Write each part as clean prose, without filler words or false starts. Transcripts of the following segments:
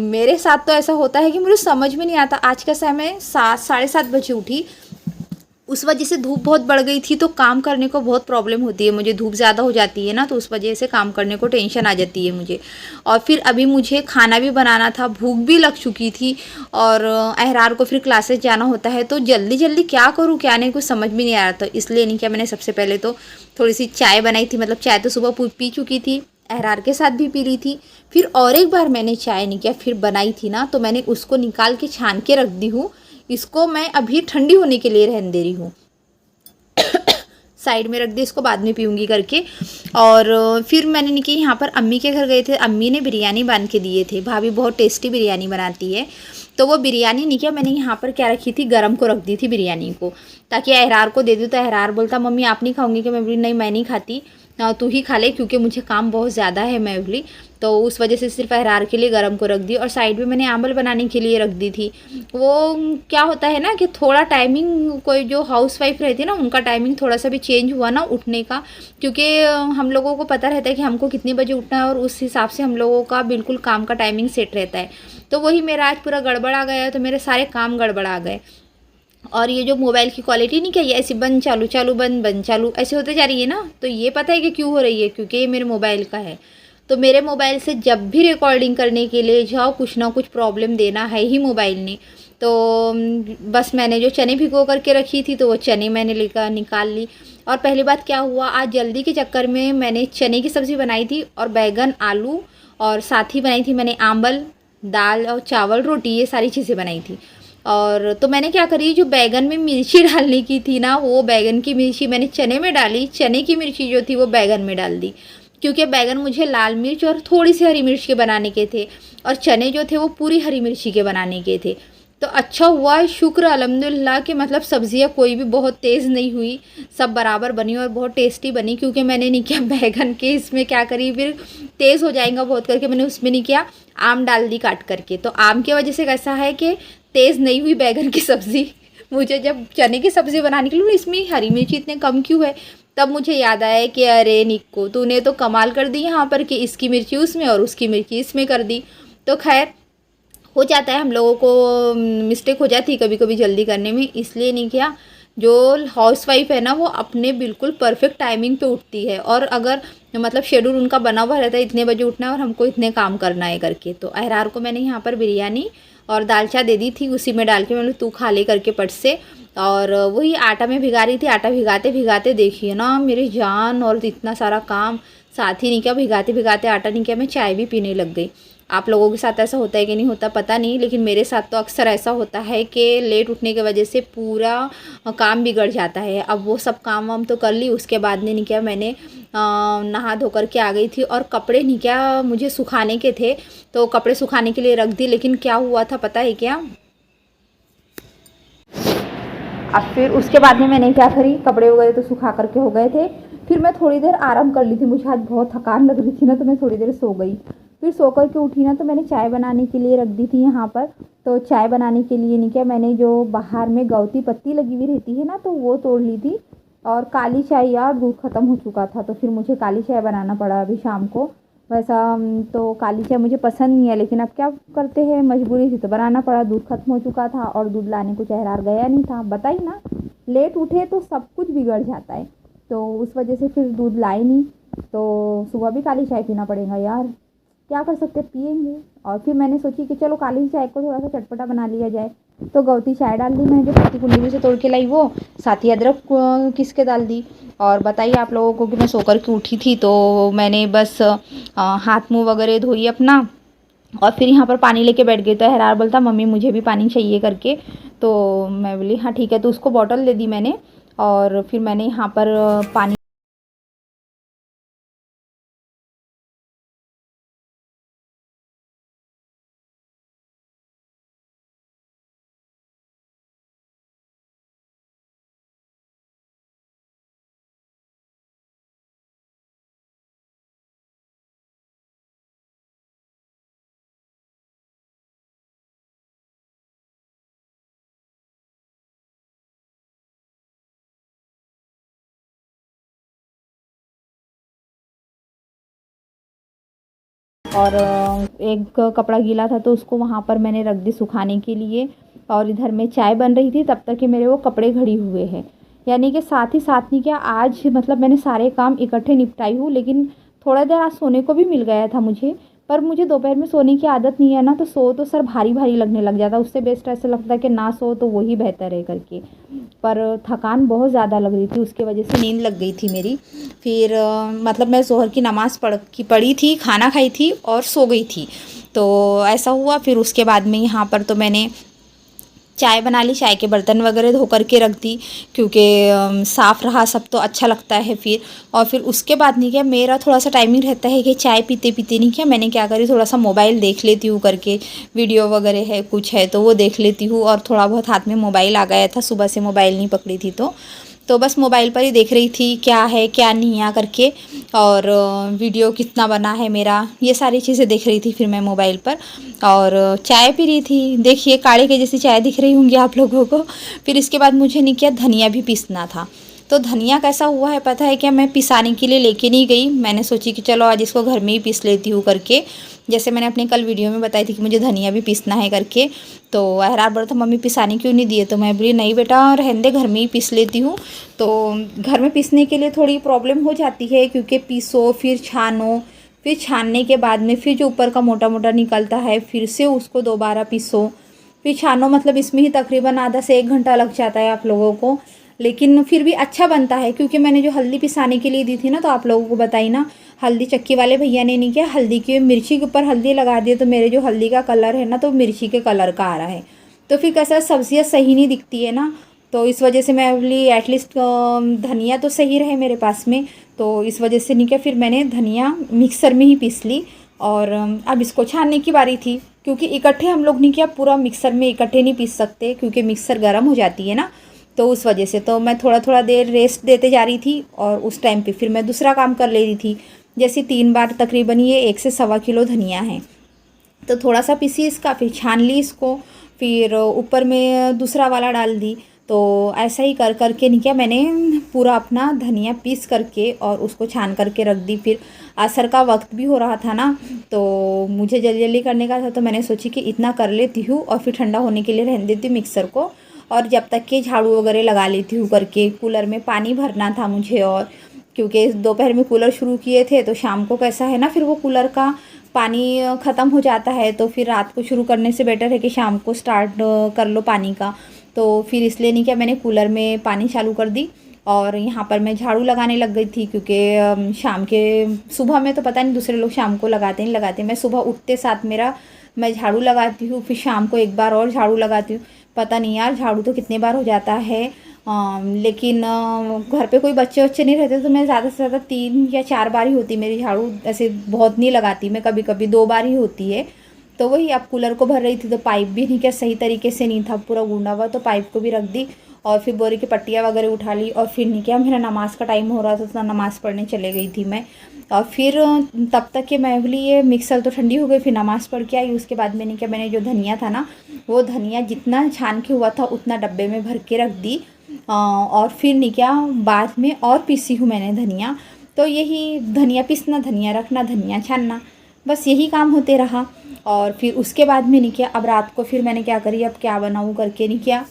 मेरे साथ तो ऐसा होता है कि मुझे समझ में नहीं आता। आज का समय 7 साढ़े 7 बजे उठी, उस वजह से धूप बहुत बढ़ गई थी तो काम करने को बहुत प्रॉब्लम होती है मुझे। धूप ज़्यादा हो जाती है ना, तो उस वजह से काम करने को टेंशन आ जाती है मुझे। और फिर अभी मुझे खाना भी बनाना था, भूख भी लग चुकी थी, और अहरार को फिर क्लासेस जाना होता है, तो जल्दी जल्दी क्या करूँ क्या नहीं कुछ समझ में नहीं आ रहा था। इसलिए नहीं, क्या मैंने सबसे पहले तो थोड़ी सी चाय बनाई थी, मतलब चाय तो सुबह पी चुकी थी, अहरार के साथ भी पी ली थी। फिर और एक बार मैंने चाय नहीं किया, फिर बनाई थी ना, तो मैंने उसको निकाल के छान के रख दी हूँ। इसको मैं अभी ठंडी होने के लिए रहने दे रही हूँ, साइड में रख दी, इसको बाद में पीऊँगी करके। और फिर मैंने नहीं कि यहाँ पर अम्मी के घर गए थे, अम्मी ने बिरयानी बांध के दिए थे। भाभी बहुत टेस्टी बिरयानी बनाती है, तो वो बिरयानी नहीं किया मैंने यहाँ पर क्या रखी थी, गरम को रख दी थी बिरयानी को, ताकि अहरार को दे दूँ। तो अहरार बोलता मम्मी आप नहीं खाऊंगी कि? मैं बोली नहीं मैं नहीं खाती, तू ही खा ले, क्योंकि मुझे काम बहुत ज़्यादा है। मैं बोली तो उस वजह से सिर्फ अहरार के लिए गरम को रख दी, और साइड में मैंने आंबल बनाने के लिए रख दी थी। वो क्या होता है ना कि थोड़ा टाइमिंग, कोई जो हाउस वाइफ रहती है ना उनका टाइमिंग थोड़ा सा भी चेंज हुआ ना उठने का, क्योंकि हम लोगों को पता रहता है कि हमको कितने बजे उठना है, और उस हिसाब से हम लोगों का बिल्कुल काम का टाइमिंग सेट रहता है। तो वही मेरा आज पूरा गड़बड़ आ गया, तो मेरे सारे काम गड़बड़ आ गए। और ये जो मोबाइल की क्वालिटी नहीं क्या, ये ऐसे बंद चालू चालू बंद बंद चालू ऐसे होते जा रही है ना, तो ये पता है कि क्यों हो रही है, क्योंकि ये मेरे मोबाइल का है। तो मेरे मोबाइल से जब भी रिकॉर्डिंग करने के लिए जाओ, कुछ ना कुछ प्रॉब्लम देना है ही मोबाइल ने। तो बस मैंने जो चने भिगो करके रखी थी, तो वो चने मैंने लेकर निकाल ली। और पहली बात क्या हुआ, आज जल्दी के चक्कर में मैंने चने की सब्ज़ी बनाई थी, और बैगन आलू, और साथ ही बनाई थी मैंने आंबल, दाल और चावल रोटी, ये सारी चीज़ें बनाई थी। और तो मैंने क्या करी, जो बैगन में मिर्ची डालने की थी ना, वो बैगन की मिर्ची मैंने चने में डाली, चने की मिर्ची जो थी वो बैगन में डाल दी, क्योंकि बैगन मुझे लाल मिर्च और थोड़ी सी हरी मिर्च के बनाने के थे, और चने जो थे वो पूरी हरी मिर्ची के बनाने के थे। तो अच्छा हुआ, शुक्र अल्हम्दुलिल्लाह कि मतलब सब्जियां कोई भी बहुत तेज़ नहीं हुई, सब बराबर बनी और बहुत टेस्टी बनी। क्योंकि मैंने नहीं किया बैगन के इसमें क्या करी, फिर तेज़ हो जाएगा बहुत करके, मैंने उसमें नहीं किया, आम डाल दी काट करके। तो आम की वजह से कैसा है कि तेज़ नहीं हुई बैगन की सब्ज़ी। मुझे जब चने की सब्ज़ी बनाने के लिए इसमें हरी मिर्ची इतने कम क्यों है, तब मुझे याद आया कि अरे निक्को तूने तो कमाल कर दी यहाँ पर, कि इसकी मिर्ची उसमें और उसकी मिर्ची इसमें कर दी। तो खैर हो जाता है, हम लोगों को मिस्टेक हो जाती है कभी कभी जल्दी करने में, इसलिए नहीं किया। जो हाउस वाइफ है ना, वो अपने बिल्कुल परफेक्ट टाइमिंग पे उठती है, और अगर मतलब शेड्यूल उनका बना हुआ रहता है इतने बजे उठना है और हमको इतने काम करना है करके। तो अहरार को मैंने यहाँ पर बिरयानी और दाल चा दे दी थी, उसी में डाल के मैंने तू खा ले करके पट से। और वही आटा में भिगा रही थी, आटा भिगाते भिगाते देखिए ना मेरी जान, और इतना सारा काम साथ ही नहीं किया, भिगाते भिगाते आटा नहीं किया, मैं चाय भी पीने लग गई। आप लोगों के साथ ऐसा होता है कि नहीं होता पता नहीं, लेकिन मेरे साथ तो अक्सर ऐसा होता है कि लेट उठने की वजह से पूरा काम बिगड़ जाता है। अब वो सब काम वाम तो कर ली, उसके बाद ने नहीं किया, मैंने नहा धो कर के आ गई थी, और कपड़े नहीं क्या मुझे सुखाने के थे, तो कपड़े सुखाने के लिए रख दी। लेकिन क्या हुआ था पता है क्या, अब फिर उसके बाद में मैंने क्या करी, कपड़े वगैरह तो सुखा करके हो गए थे, फिर मैं थोड़ी देर आराम कर ली थी, मुझे आज बहुत थकान लग रही थी ना, तो मैं थोड़ी देर सो गई। फिर सो कर के उठी ना, तो मैंने चाय बनाने के लिए रख दी थी यहाँ पर। तो चाय बनाने के लिए नहीं क्या, मैंने जो बाहर में गौती पत्ती लगी हुई रहती है ना, तो वो तोड़ ली थी। और काली चाय, यार दूध ख़त्म हो चुका था, तो फिर मुझे काली चाय बनाना पड़ा अभी शाम को। वैसा तो काली चाय मुझे पसंद नहीं है, लेकिन अब क्या करते हैं, मजबूरी से तो बनाना पड़ा। दूध खत्म हो चुका था, और दूध लाने को चहरार गया नहीं था, बताइए ना, लेट उठे तो सब कुछ बिगड़ जाता है। तो उस वजह से फिर दूध लाई नहीं, तो सुबह भी काली चाय पीना पड़ेगा यार, क्या कर सकते, पियेंगे। और फिर मैंने सोची कि चलो काली चाय को थोड़ा सा चटपटा बना लिया जाए, तो गौती चाय डाल दी मैंने, जो पत्ती कुंडी में से तोड़ के लाई वो, साथ ही अदरक किस के डाल दी। और बताइए आप लोगों को कि मैं सो कर के उठी थी, तो मैंने बस हाथ मुँह वगैरह धोई अपना, और फिर यहाँ पर पानी लेके बैठ गई। तो हरार बोलता मम्मी मुझे भी पानी चाहिए करके, तो मैं बोली हाँ ठीक है, तो उसको बॉटल दे दी मैंने। और फिर मैंने यहाँ पर पानी और एक कपड़ा गीला था तो उसको वहाँ पर मैंने रख दी सुखाने के लिए। और इधर में चाय बन रही थी तब तक कि मेरे वो कपड़े घड़ी हुए हैं। यानी कि साथ ही साथ नहीं क्या आज मतलब मैंने सारे काम इकट्ठे निपटाई हूँ, लेकिन थोड़ा देर आज सोने को भी मिल गया था मुझे। पर मुझे दोपहर में सोने की आदत नहीं है ना, तो सो तो सर भारी भारी लगने लग जाता, उससे बेस्ट ऐसा लगता है कि ना सो तो वही बेहतर है करके। पर थकान बहुत ज़्यादा लग रही थी, उसके वजह से नींद लग गई थी मेरी। फिर मतलब मैं ज़ोहर की नमाज़ पढ़ी थी, खाना खाई थी और सो गई थी। तो ऐसा हुआ। फिर उसके बाद में यहाँ पर तो मैंने चाय बना ली, चाय के बर्तन वगैरह धो करके रख दी, क्योंकि साफ़ रहा सब तो अच्छा लगता है फिर। और फिर उसके बाद नहीं क्या मेरा थोड़ा सा टाइमिंग रहता है कि चाय पीते पीते नहीं क्या मैंने क्या करी थोड़ा सा मोबाइल देख लेती हूँ करके, वीडियो वगैरह है कुछ है तो वो देख लेती हूँ। और थोड़ा बहुत हाथ में मोबाइल आ गया था, सुबह से मोबाइल नहीं पकड़ी थी तो बस मोबाइल पर ही देख रही थी क्या है क्या नहीं आ करके, और वीडियो कितना बना है मेरा, ये सारी चीज़ें देख रही थी फिर मैं मोबाइल पर। और चाय पी रही थी, देखिए काढ़े के जैसी चाय दिख रही होंगी आप लोगों को। फिर इसके बाद मुझे नहीं किया धनिया भी पीसना था। तो धनिया कैसा हुआ है पता है क्या, मैं पिसाने के लिए लेके नहीं गई, मैंने सोची कि चलो आज इसको घर में ही पीस लेती हूँ करके। जैसे मैंने अपने कल वीडियो में बताई थी कि मुझे धनिया भी पीसना है करके। तो अहरार बोला था मम्मी पिसाने क्यों नहीं दिए, तो मैं बोली नहीं बेटा रहने दे, घर में ही पीस लेती हूँ। तो घर में पीसने के लिए थोड़ी प्रॉब्लम हो जाती है, क्योंकि पीसो फिर छानो, फिर छानने के बाद में फिर जो ऊपर का मोटा मोटा निकलता है फिर से उसको दोबारा पीसो, फिर छानो, मतलब इसमें ही तकरीबन आधा से 1 घंटा लग जाता है आप लोगों को। लेकिन फिर भी अच्छा बनता है, क्योंकि मैंने जो हल्दी पिसाने के लिए दी थी ना तो आप लोगों को बताई ना, हल्दी चक्की वाले भैया ने नहीं किया, हल्दी की मिर्ची के ऊपर हल्दी लगा दिए, तो मेरे जो हल्दी का कलर है ना तो मिर्ची के कलर का आ रहा है। तो फिर कैसा सब्जियाँ सही नहीं दिखती है ना, तो इस वजह से मैं बोली एटलीस्ट धनिया तो सही रहे मेरे पास में। तो इस वजह से नहीं क्या फिर मैंने धनिया मिक्सर में ही पीस ली। और अब इसको छानने की बारी थी, क्योंकि इकट्ठे हम लोग नहीं क्या पूरा मिक्सर में इकट्ठे नहीं पीस सकते, क्योंकि मिक्सर गर्म हो जाती है ना। तो उस वजह से तो मैं थोड़ा थोड़ा देर रेस्ट देते जा रही थी, और उस टाइम पे फिर मैं दूसरा काम कर ले रही थी। जैसे 3 बार तकरीबन ये 1 से 1.25 किलो धनिया है, तो थोड़ा सा पीसी इसका, फिर छान ली इसको, फिर ऊपर में दूसरा वाला डाल दी। तो ऐसा ही कर करके नहीं क्या मैंने पूरा अपना धनिया पीस करके और उसको छान करके रख दी। फिर असर का वक्त भी हो रहा था ना, तो मुझे जल्दी जल्दी करने का था, तो मैंने सोची कि इतना कर लेती हूँ और फिर ठंडा होने के लिए रहने देती हूँ मिक्सर को, और जब तक के झाड़ू वगैरह लगा लेती हूँ करके। कूलर में पानी भरना था मुझे, और क्योंकि दोपहर में कूलर शुरू किए थे तो शाम को कैसा है ना फिर वो कूलर का पानी ख़त्म हो जाता है, तो फिर रात को शुरू करने से बेटर है कि शाम को स्टार्ट कर लो पानी का। तो फिर इसलिए नहीं क्या मैंने कूलर में पानी चालू कर दी, और यहाँ पर मैं झाड़ू लगाने लग गई थी, क्योंकि शाम के सुबह में तो पता नहीं दूसरे लोग शाम को लगाते नहीं लगाते, मैं सुबह उठते साथ मेरा मैं झाड़ू लगाती हूँ, फिर शाम को एक बार और झाड़ू लगाती हूँ। पता नहीं यार झाड़ू तो कितने बार हो जाता है। लेकिन घर पे कोई बच्चे वच्चे नहीं रहते तो मैं ज़्यादा से ज़्यादा 3 या 4 बार ही होती मेरी झाड़ू, ऐसे बहुत नहीं लगाती मैं, कभी कभी 2 बार ही होती है। तो वही अब कूलर को भर रही थी तो पाइप भी नहीं क्या सही तरीके से नहीं था, पूरा गूंदा हुआ, तो पाइप को भी रख दी, और फिर बोरी की पट्टियाँ वगैरह उठा ली, और फिर नहीं क्या मेरा नमाज़ का टाइम हो रहा था तो नमाज़ पढ़ने चले गई थी मैं। और फिर तब तक कि मैं बोली ये मिक्सर तो ठंडी हो गई, फिर नमाज़ पढ़ के आई। उसके बाद मैंने क्या मैंने जो धनिया था ना वो धनिया जितना छान के हुआ था उतना डब्बे में भर के रख दी। और फिर नहीं क्या बाद में और पीसी हूँ मैंने धनिया। तो यही धनिया पीसना, धनिया रखना, धनिया छानना, बस यही काम होते रहा। और फिर उसके बाद में नहीं किया, अब रात को फिर मैंने क्या करी, अब क्या बनाऊँ करके नहीं किया।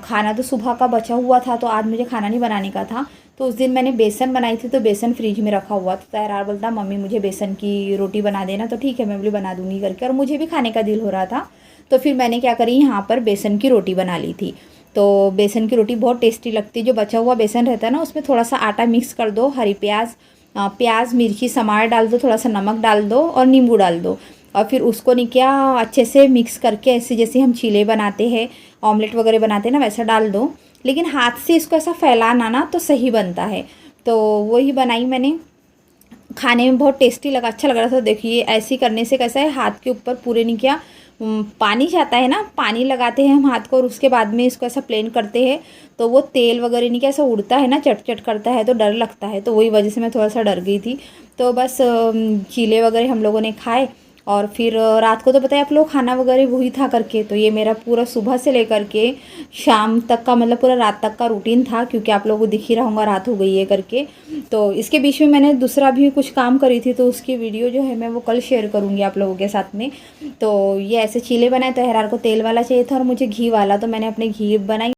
खाना तो सुबह का बचा हुआ था, तो आज मुझे खाना नहीं बनाने का था। तो उस दिन मैंने बेसन बनाई थी, तो बेसन फ्रिज में रखा हुआ था। तो तैयार बोलता मम्मी मुझे बेसन की रोटी बना देना, तो ठीक है मैं बोली बना दूँगी करके, और मुझे भी खाने का दिल हो रहा था। तो फिर मैंने क्या करी, यहाँ पर बेसन की रोटी बना ली थी। तो बेसन की रोटी बहुत टेस्टी लगती है, जो बचा हुआ बेसन रहता है ना उसमें थोड़ा सा आटा मिक्स कर दो, हरी प्याज मिर्ची समार डाल दो, थोड़ा सा नमक डाल दो और नींबू डाल दो, और फिर उसको नहीं क्या अच्छे से मिक्स करके ऐसे जैसे हम चीले बनाते हैं, ऑमलेट वगैरह बनाते हैं ना वैसा डाल दो। लेकिन हाथ से इसको ऐसा फैलाना ना तो सही बनता है। तो वही बनाई मैंने, खाने में बहुत टेस्टी लगा, अच्छा लग रहा था। देखिए ऐसे करने से कैसा है हाथ के ऊपर पूरे नहीं क्या पानी जाता है ना, पानी लगाते हैं हम हाथ को और उसके बाद में इसको ऐसा प्लेन करते हैं, तो वो तेल वगैरह नहीं कैसा उड़ता है ना, चट चट करता है तो डर लगता है। तो वही वजह से मैं थोड़ा सा डर गई थी। तो बस चीले वगैरह हम लोगों ने खाए, और फिर रात को तो पता है आप लोग खाना वगैरह वही था करके। तो ये मेरा पूरा सुबह से लेकर के शाम तक का मतलब पूरा रात तक का रूटीन था, क्योंकि आप लोगों को दिख ही रहा होगा रात हो गई है करके। तो इसके बीच में मैंने दूसरा भी कुछ काम करी थी, तो उसकी वीडियो जो है मैं वो कल शेयर करूँगी आप लोगों के साथ में। तो ये ऐसे चीले बनाए, तो हेरार को तेल वाला चाहिए था और मुझे घी वाला, तो मैंने अपने घी बनाई